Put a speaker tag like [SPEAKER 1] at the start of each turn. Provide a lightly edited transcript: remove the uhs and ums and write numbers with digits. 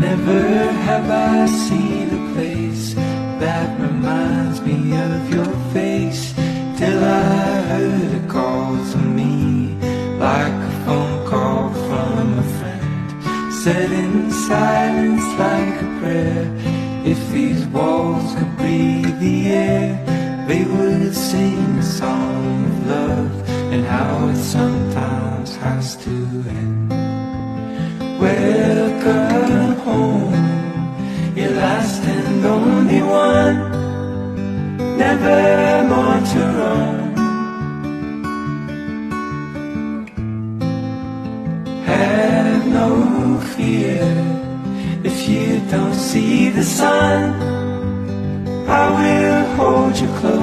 [SPEAKER 1] Never have I seen a place that reminds me of your face, till I heard it call to me, like a phone call from a friend, said in silence like a prayer. If these walls could breathe the air, they would sing a song of love, and how it sometimes has to end. Welcome home, your last and only one, never more to roam. Have no fear, if you don't see the sun, I will hold you close.